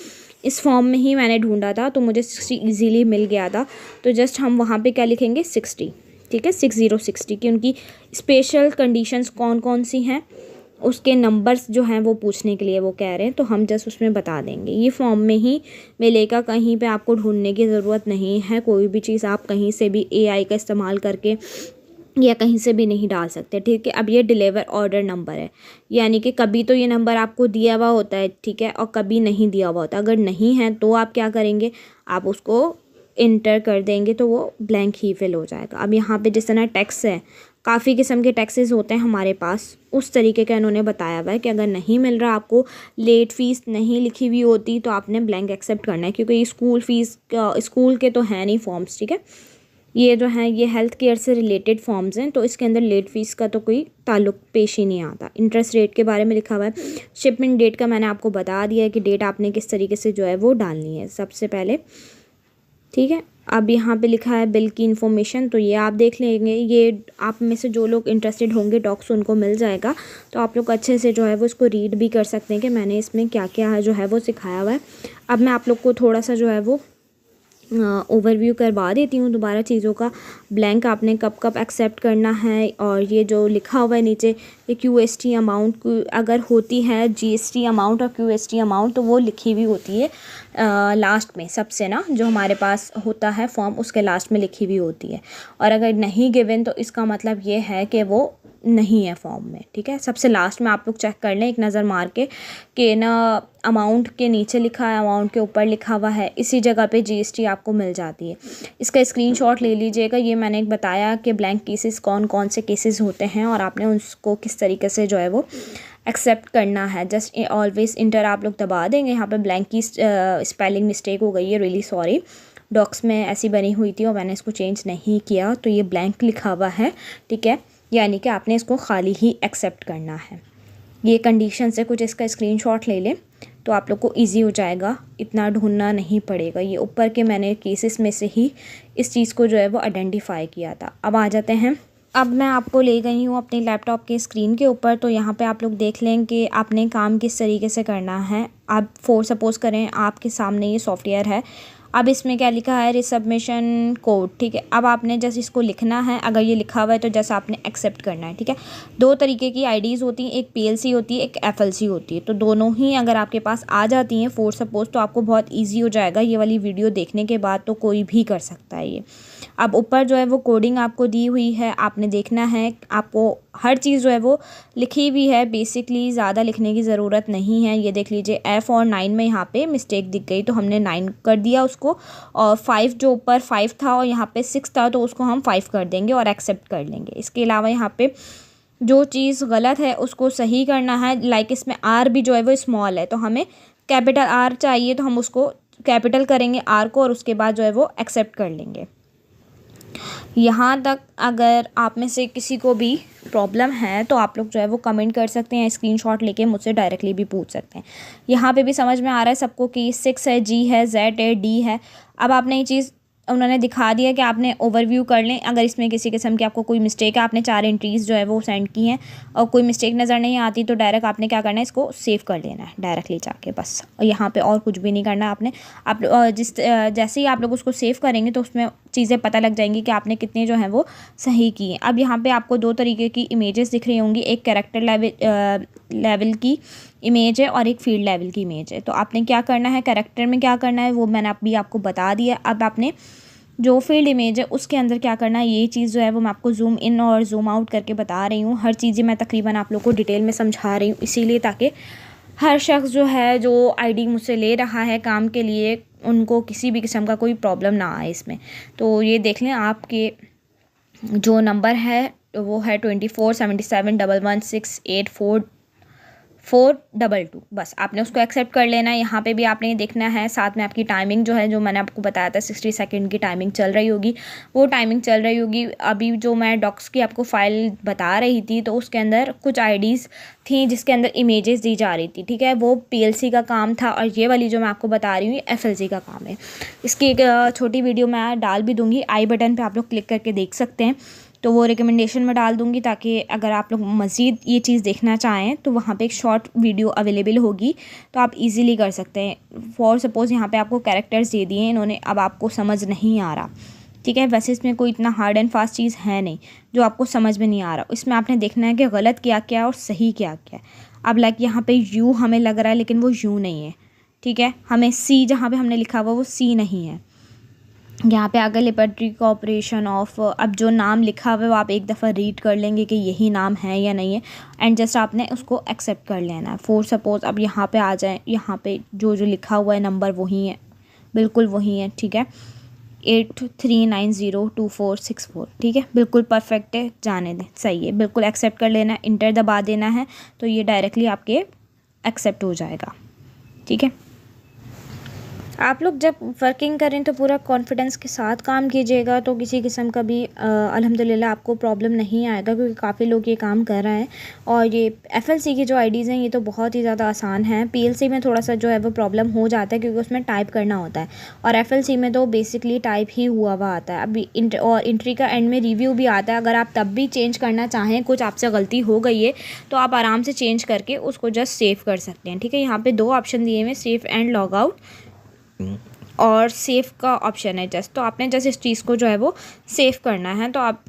Speaker 3: इस फॉर्म में ही मैंने ढूंढा था तो मुझे 60 ईजीली मिल गया था, तो जस्ट हम वहाँ पे क्या लिखेंगे 60, ठीक है, 60 की उनकी स्पेशल कंडीशंस कौन कौन सी हैं, उसके नंबर्स जो हैं वो पूछने के लिए वो कह रहे हैं, तो हम जस्ट उसमें बता देंगे। ये फॉर्म में ही मिलेगा, कहीं पे आपको ढूंढने की ज़रूरत नहीं है, कोई भी चीज़ आप कहीं से भी AI का इस्तेमाल करके या कहीं से भी नहीं डाल सकते, ठीक है। अब ये डिलीवर ऑर्डर नंबर है, यानी कि कभी तो ये नंबर आपको दिया हुआ होता है, ठीक है, और कभी नहीं दिया हुआ होता, अगर नहीं है तो आप क्या करेंगे, आप उसको इंटर कर देंगे तो वो ब्लैंक ही फिल हो जाएगा। अब यहाँ पे जिस तरह टैक्स है, काफ़ी किस्म के टैक्सेस होते हैं हमारे पास, उस तरीके का इन्होंने बताया हुआ है कि अगर नहीं मिल रहा आपको, लेट फ़ीस नहीं लिखी हुई होती तो आपने ब्लैंक एक्सेप्ट करना है, क्योंकि ये स्कूल फ़ीस स्कूल के तो हैं नहीं फॉर्म्स, ठीक है, ये जो हैं ये हेल्थ केयर से रिलेटेड फॉर्म्स हैं, तो इसके अंदर लेट फ़ीस का तो कोई ताल्लुक पेश ही नहीं आता। इंटरेस्ट रेट के बारे में लिखा हुआ है, शिपमेंट डेट का मैंने आपको बता दिया है कि डेट आपने किस तरीके से जो है वो डालनी है सबसे पहले, ठीक है। अब यहाँ पे लिखा है बिल की इन्फॉर्मेशन, तो ये आप देख लेंगे, ये आप में से जो लोग इंटरेस्टेड होंगे डॉक्स उनको मिल जाएगा, तो आप लोग अच्छे से जो है वो इसको रीड भी कर सकते हैं कि मैंने इसमें क्या क्या है जो है वो सिखाया हुआ है। अब मैं आप लोग को थोड़ा सा जो है वो ओवरव्यू करवा देती हूँ दोबारा चीज़ों का। ब्लैंक आपने कब कब एक्सेप्ट करना है, और ये जो लिखा हुआ है नीचे कि QST अमाउंट अगर होती है, GST अमाउंट और QST अमाउंट, तो वो लिखी हुई होती है लास्ट में सबसे ना, जो हमारे पास होता है फॉर्म उसके लास्ट में लिखी हुई होती है, और अगर नहीं गिवन तो इसका मतलब ये है कि वो नहीं है फॉर्म में, ठीक है। सबसे लास्ट में आप लोग चेक कर लें एक नज़र मार के कि ना अमाउंट के नीचे लिखा है, अमाउंट के ऊपर लिखा हुआ है, इसी जगह पे GST आपको मिल जाती है। इसका स्क्रीनशॉट ले लीजिएगा। ये मैंने एक बताया कि ब्लैंक केसेस कौन कौन से केसेस होते हैं और आपने उसको किस तरीके से जो है वो एक्सेप्ट करना है। जस्ट ऑलवेज इंटर आप लोग दबा देंगे। यहाँ पे ब्लैंक की स्पेलिंग मिस्टेक हो गई है, रियली सॉरी, डॉक्स में ऐसी बनी हुई थी और मैंने इसको चेंज नहीं किया, तो ये ब्लैंक लिखा हुआ है, ठीक है, यानी कि आपने इसको खाली ही एक्सेप्ट करना है। ये कंडीशन से कुछ इसका स्क्रीनशॉट ले लें तो आप लोग को इजी हो जाएगा, इतना ढूंढना नहीं पड़ेगा। ये ऊपर के मैंने केसेस में से ही इस चीज़ को जो है वो आइडेंटिफाई किया था। अब आ जाते हैं, अब मैं आपको ले गई हूँ अपने लैपटॉप के स्क्रीन के ऊपर, तो यहाँ पे आप लोग देख लें कि आपने काम किस तरीके से करना है। आप सपोज़ करें आपके सामने ये सॉफ्टवेयर है, अब इसमें क्या लिखा है, रिसबमिशन कोड, ठीक है। अब आपने जैसे इसको लिखना है, अगर ये लिखा हुआ है तो जैसे आपने एक्सेप्ट करना है, ठीक है। दो तरीके की IDs होती हैं, एक PLC होती है, एक FLC होती है, तो दोनों ही अगर आपके पास आ जाती हैं फॉर सपोज तो आपको बहुत ईजी हो जाएगा। ये वाली वीडियो देखने के बाद तो कोई भी कर सकता है ये। अब ऊपर जो है वो कोडिंग आपको दी हुई है, आपने देखना है, आपको हर चीज़ जो है वो लिखी हुई है, बेसिकली ज़्यादा लिखने की ज़रूरत नहीं है। ये देख लीजिए F और 9 में यहाँ पे मिस्टेक दिख गई तो हमने 9 कर दिया उसको, और 5 जो ऊपर 5 था और यहाँ पे 6 था तो उसको हम 5 कर देंगे और एक्सेप्ट कर लेंगे। इसके अलावा यहाँ पे जो चीज़ गलत है उसको सही करना है, लाइक इसमें R भी जो है वो स्मॉल है तो हमें कैपिटल R चाहिए, तो हम उसको कैपिटल करेंगे R को और उसके बाद जो है वो एक्सेप्ट कर लेंगे। यहाँ तक अगर आप में से किसी को भी प्रॉब्लम है तो आप लोग जो है वो कमेंट कर सकते हैं, स्क्रीनशॉट लेके मुझसे डायरेक्टली भी पूछ सकते हैं। यहाँ पे भी समझ में आ रहा है सबको कि 6 है, G है, Z है, D है। अब आपने ये चीज़ उन्होंने दिखा दिया कि आपने ओवरव्यू कर लें। अगर इसमें किसी किस्म की आपको कोई मिस्टेक है, आपने 4 एंट्रीज़ जो है वो सेंड की हैं और कोई मिस्टेक नज़र नहीं आती तो डायरेक्ट आपने क्या करना है, इसको सेव कर लेना है डायरेक्टली जाके बस, और यहाँ पे और कुछ भी नहीं करना आपने। आप जैसे ही आप लोग उसको सेव करेंगे तो उसमें चीज़ें पता लग जाएंगी कि आपने कितने जो हैं वो सही किए। अब यहाँ पर आपको 2 तरीके की इमेजेस दिख रही होंगी, एक कैरेक्टर लेवल की इमेज है और एक फील्ड लेवल की इमेज है। तो आपने क्या करना है, कैरेक्टर में क्या करना है वो मैंने अभी आपको बता दिया। अब आपने जो फील्ड इमेज है उसके अंदर क्या करना है, ये चीज़ जो है वो मैं आपको जूम इन और जूम आउट करके बता रही हूँ। हर चीज़ें मैं तकरीबन आप लोग को डिटेल में समझा रही हूँ, इसीलिए ताकि हर शख्स जो है जो आईडी मुझसे ले रहा है काम के लिए, उनको किसी भी किस्म का कोई प्रॉब्लम ना आए इसमें। तो ये देख लें, आपके जो नंबर है वो है 247711684422। बस आपने उसको एक्सेप्ट कर लेना है। यहाँ पे भी आपने ये देखना है, साथ में आपकी टाइमिंग जो है, जो मैंने आपको बताया था 60 सेकंड की टाइमिंग चल रही होगी, वो टाइमिंग चल रही होगी। अभी जो मैं डॉक्स की आपको फ़ाइल बता रही थी तो उसके अंदर कुछ आईडीज़ थी जिसके अंदर इमेजेस दी जा रही थी, ठीक है, वो पीएलसी का काम था। और ये वाली जो मैं आपको बता रही हूँ ये एफएलसी का काम है। इसकी एक छोटी वीडियो मैं डाल भी दूँगी, आई बटन पर आप लोग क्लिक करके देख सकते हैं। तो वो रिकमेंडेशन में डाल दूँगी, ताकि अगर आप लोग मज़ीद ये चीज़ देखना चाहें तो वहाँ पे एक शॉर्ट वीडियो अवेलेबल होगी, तो आप इजीली कर सकते हैं। फॉर सपोज़ यहाँ पे आपको कैरेक्टर्स दे दिए हैं इन्होंने, अब आपको समझ नहीं आ रहा, ठीक है। वैसे इसमें कोई इतना हार्ड एंड फास्ट चीज़ है नहीं जो आपको समझ में नहीं आ रहा। इसमें आपने देखना है कि गलत क्या क्या है और सही क्या क्या है। अब लाइक यहाँ पे यू हमें लग रहा है लेकिन वो यू नहीं है, ठीक है। हमें सी जहाँ पे हमने लिखा हुआ वो सी नहीं है। यहाँ पे आगे लिबर्टी कॉर्पोरेशन ऑफ, अब जो नाम लिखा हुआ है वो आप एक दफ़ा रीड कर लेंगे कि यही नाम है या नहीं है, एंड जस्ट आपने उसको एक्सेप्ट कर लेना है। फॉर सपोज़ अब यहाँ पे आ जाए, यहाँ पे जो जो लिखा हुआ है नंबर वही है, बिल्कुल वही है, ठीक है, 83902464, ठीक है, बिल्कुल परफेक्ट है, जाने दें, सही है, बिल्कुल एक्सेप्ट कर लेना है, इंटर दबा देना है, तो ये डायरेक्टली आपके एक्सेप्ट हो जाएगा, ठीक है। आप लोग जब वर्किंग करें तो पूरा कॉन्फिडेंस के साथ काम कीजिएगा, तो किसी किस्म का भी अल्हम्दुलिल्लाह आपको प्रॉब्लम नहीं आएगा, क्योंकि काफ़ी लोग ये काम कर रहे हैं। और ये एफएलसी की जो आईडीज़ हैं ये तो बहुत ही ज़्यादा आसान है। पीएलसी में थोड़ा सा जो है वो प्रॉब्लम हो जाता है, क्योंकि उसमें टाइप करना होता है, और एफएलसी में तो बेसिकली टाइप ही हुआ आता है। अभी और एंट्री का एंड में रिव्यू भी आता है। अगर आप तब भी चेंज करना चाहें, कुछ आपसे गलती हो गई है, तो आप आराम से चेंज करके उसको जस्ट सेव कर सकते हैं, ठीक है। यहाँ पर 2 ऑप्शन दिए हुए, सेव एंड लॉग आउट और सेव का ऑप्शन है जस्ट, तो आपने जस्ट इस चीज़ को जो है वो सेव करना है, तो आप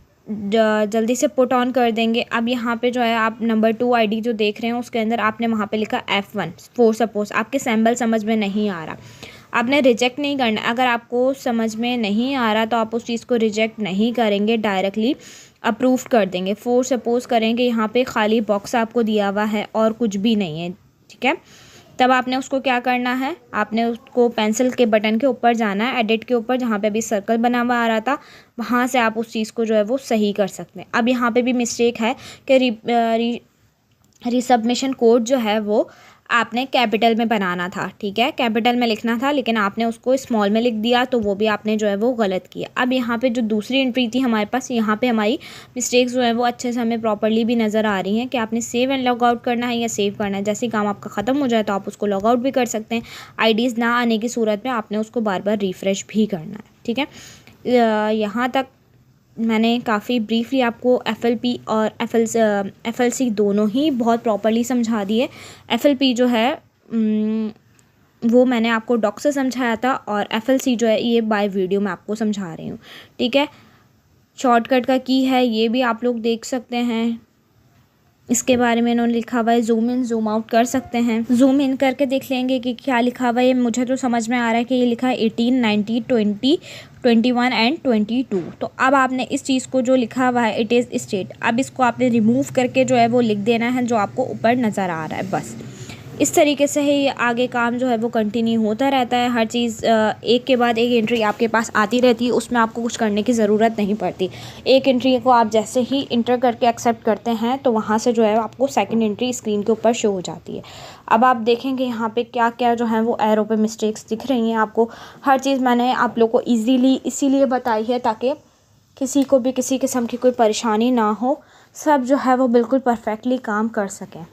Speaker 3: जल्दी से पुट ऑन कर देंगे। अब यहाँ पे जो है आप नंबर 2 आईडी जो देख रहे हैं उसके अंदर आपने वहाँ पे लिखा F1। फॉर सपोज आपके सैम्पल समझ में नहीं आ रहा, आपने रिजेक्ट नहीं करना। अगर आपको समझ में नहीं आ रहा तो आप उस चीज़ को रिजेक्ट नहीं करेंगे, डायरेक्टली अप्रूव कर देंगे। फॉर सपोज करेंगे यहाँ पे खाली बॉक्स आपको दिया हुआ है और कुछ भी नहीं है, ठीक है, तब आपने उसको क्या करना है, आपने उसको पेंसिल के बटन के ऊपर जाना है, एडिट के ऊपर, जहाँ पे अभी सर्कल बना हुआ आ रहा था, वहाँ से आप उस चीज़ को जो है वो सही कर सकते हैं। अब यहाँ पे भी मिस्टेक है कि रीसबमिशन कोड जो है वो आपने कैपिटल में बनाना था, ठीक है, कैपिटल में लिखना था, लेकिन आपने उसको स्मॉल में लिख दिया, तो वो भी आपने जो है वो गलत किया। अब यहाँ पे जो दूसरी एंट्री थी हमारे पास, यहाँ पे हमारी मिस्टेक्स जो है वो अच्छे से हमें प्रॉपर्ली भी नज़र आ रही हैं कि आपने सेव एंड लॉग आउट करना है या सेव करना है। जैसे ही काम आपका ख़त्म हो जाए तो आप उसको लॉग आउट भी कर सकते हैं। आईडीज़ ना आने की सूरत में आपने उसको बार बार रिफ़्रेश भी करना है, ठीक है। यहाँ तक मैंने काफ़ी ब्रीफली आपको एफएलपी और एफएलसी दोनों ही बहुत प्रॉपर्ली समझा दिए। एफएलपी जो है वो मैंने आपको डॉक से समझाया था, और एफएलसी जो है ये बाय वीडियो मैं आपको समझा रही हूँ, ठीक है। शॉर्टकट का की है ये भी आप लोग देख सकते हैं, इसके बारे में इन्होंने लिखा हुआ है, जूम इन जूम आउट कर सकते हैं। जूम इन करके देख लेंगे कि क्या लिखा हुआ है। मुझे तो समझ में आ रहा है कि ये लिखा है 18, 90, 20, 21 एंड 22। तो अब आपने इस चीज़ को जो लिखा हुआ है इट इज़ स्टेट, अब इसको आपने रिमूव करके जो है वो लिख देना है जो आपको ऊपर नज़र आ रहा है। बस इस तरीके से ही आगे काम जो है वो कंटिन्यू होता रहता है। हर चीज़ एक के बाद एक एंट्री आपके पास आती रहती है, उसमें आपको कुछ करने की ज़रूरत नहीं पड़ती। एक एंट्री को आप जैसे ही इंटर करके एक्सेप्ट करते हैं तो वहाँ से जो है आपको सेकंड एंट्री स्क्रीन के ऊपर शो हो जाती है। अब आप देखेंगे यहाँ पे क्या क्या जो है वो एरो पे मिस्टेक्स दिख रही हैं आपको। हर चीज़ मैंने आप लोग को ईज़िली इसीलिए बताई है ताकि किसी को भी किसी किस्म की कोई परेशानी ना हो, सब जो है वो बिल्कुल परफेक्टली काम कर सकें,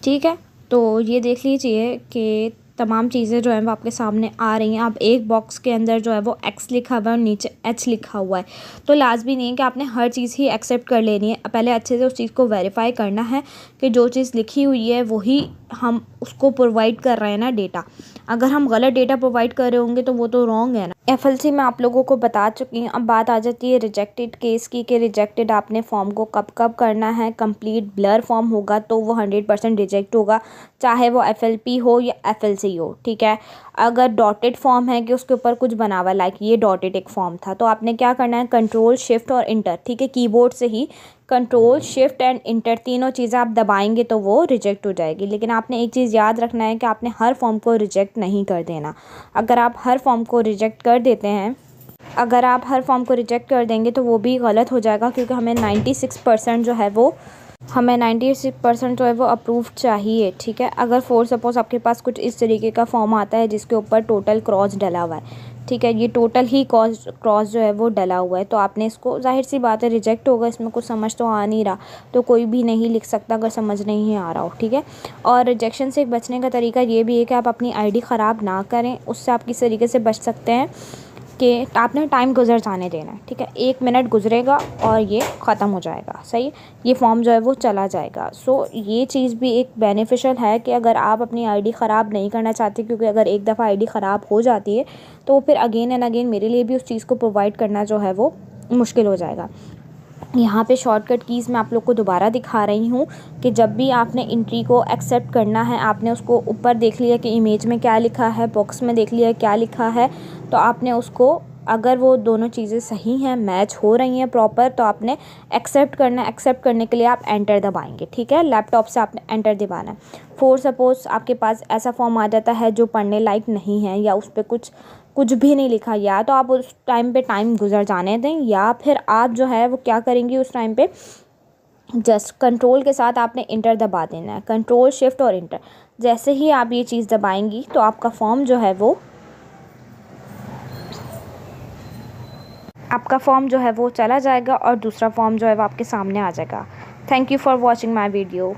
Speaker 3: ठीक है। तो ये देख लीजिए कि तमाम चीज़ें जो हैं वो आपके सामने आ रही हैं। अब एक बॉक्स के अंदर जो है वो एक्स लिखा हुआ है और नीचे एच लिखा हुआ है, तो लाजमी नहीं है कि आपने हर चीज़ ही एक्सेप्ट कर लेनी है। पहले अच्छे से उस चीज़ को वेरीफाई करना है कि जो चीज़ लिखी हुई है वही हम उसको प्रोवाइड कर रहे हैं ना डेटा। अगर हम गलत डेटा प्रोवाइड कर रहे होंगे तो वो तो रॉन्ग है ना। FLC मैं आप लोगों को बता चुकी हूँ। अब बात आ जाती है रिजेक्टेड केस की, कि रिजेक्टेड आपने फॉर्म को कब कब करना है। कंप्लीट ब्लर फॉर्म होगा तो वो 100% रिजेक्ट होगा, चाहे वो FLP हो या FLC हो, ठीक है। अगर डॉटेड फॉर्म है कि उसके ऊपर कुछ बना हुआ, लाइक ये डॉटेड एक फॉर्म था, तो आपने क्या करना है, कंट्रोल शिफ्ट और इंटर, ठीक है, कीबोर्ड से ही कंट्रोल शिफ्ट एंड इंटर तीनों चीज़ें आप दबाएंगे तो वो रिजेक्ट हो जाएगी। लेकिन आपने एक चीज़ याद रखना है कि आपने हर फॉर्म को रिजेक्ट नहीं कर देना। अगर आप हर फॉर्म को रिजेक्ट कर देते हैं, अगर आप हर फॉर्म को रिजेक्ट कर देंगे तो वो भी गलत हो जाएगा, क्योंकि हमें 96% जो है वो जो है वो अप्रूव चाहिए, ठीक है। अगर फॉर सपोज आपके पास कुछ इस तरीके का फॉर्म आता है जिसके ऊपर टोटल क्रॉस डला हुआ है, ठीक है, ये टोटल ही क्रॉस जो है वो डला हुआ है, तो आपने इसको, जाहिर सी बात है रिजेक्ट होगा, इसमें कुछ समझ तो आ नहीं रहा, तो कोई भी नहीं लिख सकता अगर समझ नहीं आ रहा हो, ठीक है। और रिजेक्शन से बचने का तरीका ये भी है कि आप अपनी ID ख़राब ना करें। उससे आप किस तरीके से बच सकते हैं कि आपने टाइम गुजर जाने देना है, ठीक है। 1 मिनट गुजरेगा और ये ख़त्म हो जाएगा, सही, ये फॉर्म जो है वो चला जाएगा। सो ये चीज़ भी एक बेनिफिशियल है कि अगर आप अपनी ID ख़राब नहीं करना चाहते, क्योंकि अगर एक दफ़ा ID ख़राब हो जाती है तो फिर अगेन एंड अगेन मेरे लिए भी उस चीज़ को प्रोवाइड करना जो है वो मुश्किल हो जाएगा। यहाँ पे शॉर्टकट कीज़ मैं आप लोग को दोबारा दिखा रही हूँ कि जब भी आपने एंट्री को एक्सेप्ट करना है, आपने उसको ऊपर देख लिया कि इमेज में क्या लिखा है, बॉक्स में देख लिया क्या लिखा है, तो आपने उसको, अगर वो दोनों चीज़ें सही हैं, मैच हो रही हैं प्रॉपर, तो आपने एक्सेप्ट करना है। एक्सेप्ट करने के लिए आप एंटर दबाएंगे, ठीक है, लैपटॉप से आपने एंटर दबाना है। फॉर सपोज़ आपके पास ऐसा फॉर्म आ जाता है जो पढ़ने लायक नहीं है, या उस पर कुछ भी नहीं लिखा, या तो आप उस टाइम पे टाइम गुजर जाने दें, या फिर आप जो है वो क्या करेंगे उस टाइम पे, जस्ट कंट्रोल के साथ आपने इंटर दबा देना है, कंट्रोल शिफ्ट और इंटर। जैसे ही आप ये चीज़ दबाएंगी तो आपका फॉर्म जो है वो चला जाएगा और दूसरा फॉर्म जो है वो आपके सामने आ जाएगा। Thank you for watching my video.